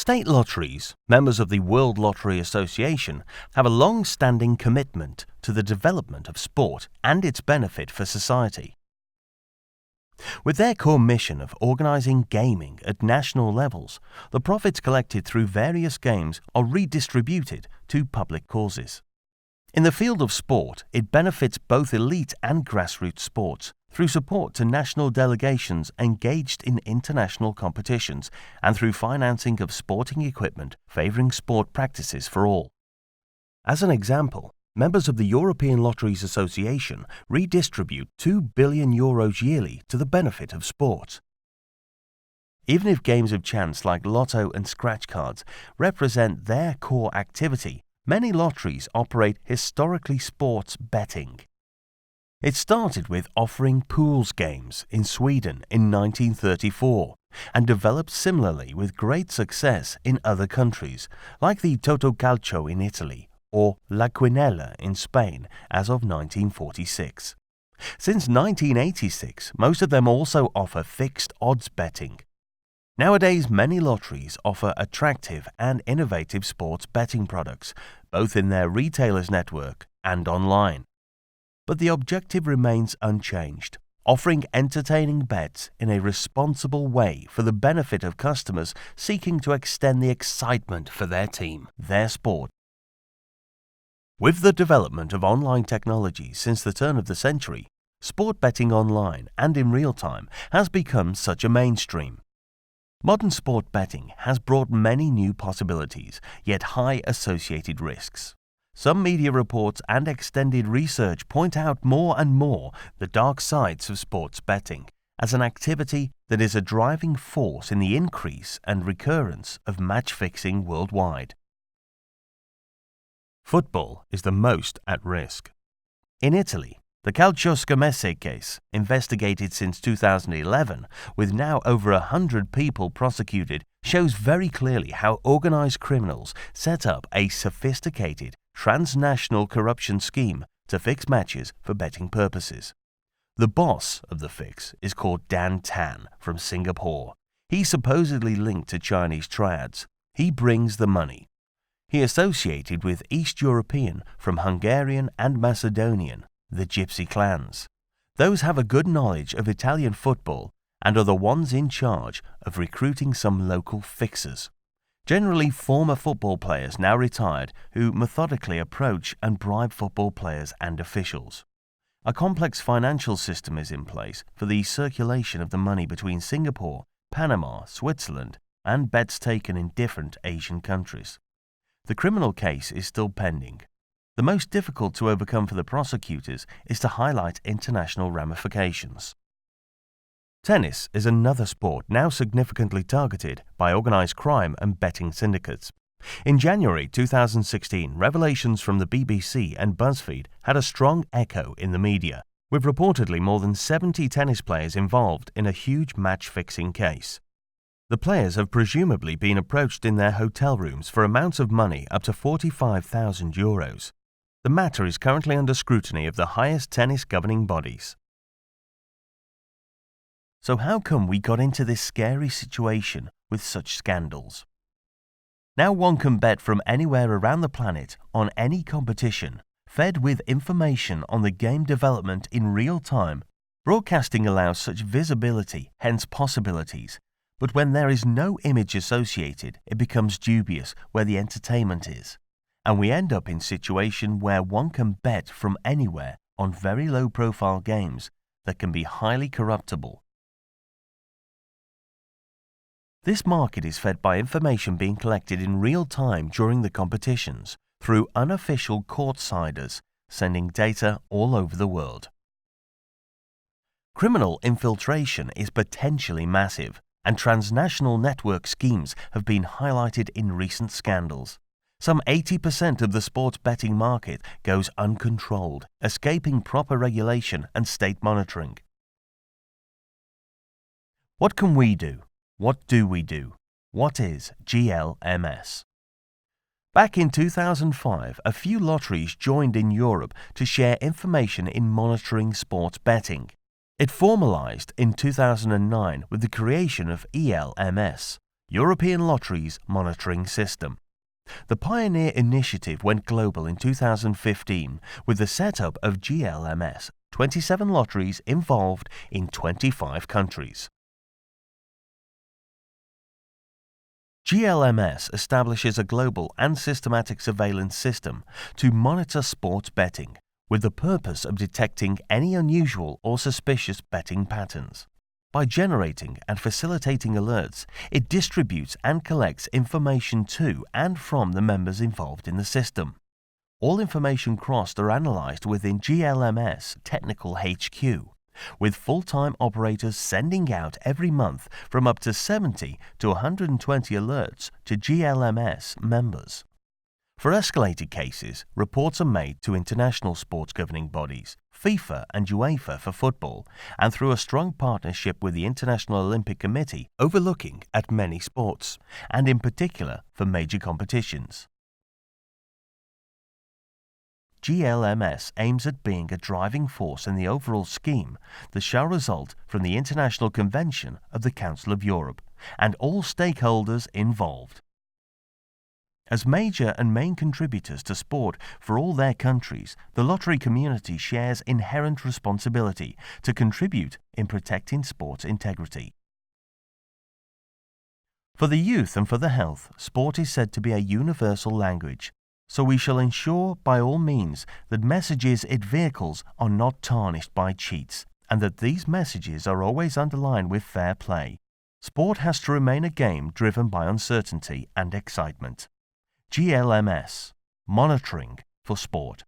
State lotteries, members of the World Lottery Association, have a long-standing commitment to the development of sport and its benefit for society. With their core mission of organizing gaming at national levels, the profits collected through various games are redistributed to public causes. In the field of sport, it benefits both elite and grassroots sports through support to national delegations engaged in international competitions and through financing of sporting equipment favoring sport practices for all. As an example, members of the European Lotteries Association redistribute €2 billion yearly to the benefit of sport. Even if games of chance like lotto and scratch cards represent their core activity, many lotteries operate historically sports betting. It started with offering pools games in Sweden in 1934 and developed similarly with great success in other countries like the Totocalcio in Italy or La Quinella in Spain as of 1946. Since 1986, most of them also offer fixed odds betting. Nowadays, many lotteries offer attractive and innovative sports betting products, both in their retailers network and online. But the objective remains unchanged, offering entertaining bets in a responsible way for the benefit of customers seeking to extend the excitement for their team, their sport. With the development of online technology since the turn of the century, sport betting online and in real time has become such a mainstream. Modern sport betting has brought many new possibilities, yet high associated risks. Some media reports and extended research point out more and more the dark sides of sports betting as an activity that is a driving force in the increase and recurrence of match fixing worldwide. Football is the most at risk. In Italy, the Calcioscommesse case, investigated since 2011, with now over 100 people prosecuted, shows very clearly how organized criminals set up a sophisticated, transnational corruption scheme to fix matches for betting purposes. The boss of the fix is called Dan Tan from Singapore. He's supposedly linked to Chinese triads. He brings the money. He associated with East European from Hungarian and Macedonian, the Gypsy clans. Those have a good knowledge of Italian football and are the ones in charge of recruiting some local fixers. Generally former football players now retired who methodically approach and bribe football players and officials. A complex financial system is in place for the circulation of the money between Singapore, Panama, Switzerland, and bets taken in different Asian countries. The criminal case is still pending. The most difficult to overcome for the prosecutors is to highlight international ramifications. Tennis is another sport now significantly targeted by organized crime and betting syndicates. In January 2016, revelations from the BBC and BuzzFeed had a strong echo in the media, with reportedly more than 70 tennis players involved in a huge match-fixing case. The players have presumably been approached in their hotel rooms for amounts of money up to €45,000. The matter is currently under scrutiny of the highest tennis governing bodies. So how come we got into this scary situation with such scandals? Now one can bet from anywhere around the planet on any competition, fed with information on the game development in real time. Broadcasting allows such visibility, hence possibilities. But when there is no image associated, it becomes dubious where the entertainment is. And we end up in a situation where one can bet from anywhere on very low-profile games that can be highly corruptible. This market is fed by information being collected in real time during the competitions through unofficial courtsiders sending data all over the world. Criminal infiltration is potentially massive, and transnational network schemes have been highlighted in recent scandals. Some 80% of the sports betting market goes uncontrolled, escaping proper regulation and state monitoring. What can we do? What do we do? What is GLMS? Back in 2005, a few lotteries joined in Europe to share information in monitoring sports betting. It formalized in 2009 with the creation of ELMS, European Lotteries Monitoring System. The Pioneer initiative went global in 2015 with the setup of GLMS, 27 lotteries involved in 25 countries. GLMS establishes a global and systematic surveillance system to monitor sports betting with the purpose of detecting any unusual or suspicious betting patterns. By generating and facilitating alerts, it distributes and collects information to and from the members involved in the system. All information crossed are analyzed within GLMS Technical HQ, with full-time operators sending out every month from up to 70 to 120 alerts to GLMS members. For escalated cases, reports are made to international sports governing bodies, FIFA and UEFA for football, and through a strong partnership with the International Olympic Committee overlooking at many sports, and in particular for major competitions. GLMS aims at being a driving force in the overall scheme that shall result from the International Convention of the Council of Europe and all stakeholders involved. As major and main contributors to sport for all their countries, the lottery community shares inherent responsibility to contribute in protecting sports integrity. For the youth and for the health, sport is said to be a universal language, so we shall ensure by all means that messages it vehicles are not tarnished by cheats, and that these messages are always underlined with fair play. Sport has to remain a game driven by uncertainty and excitement. GLMS, monitoring for sport.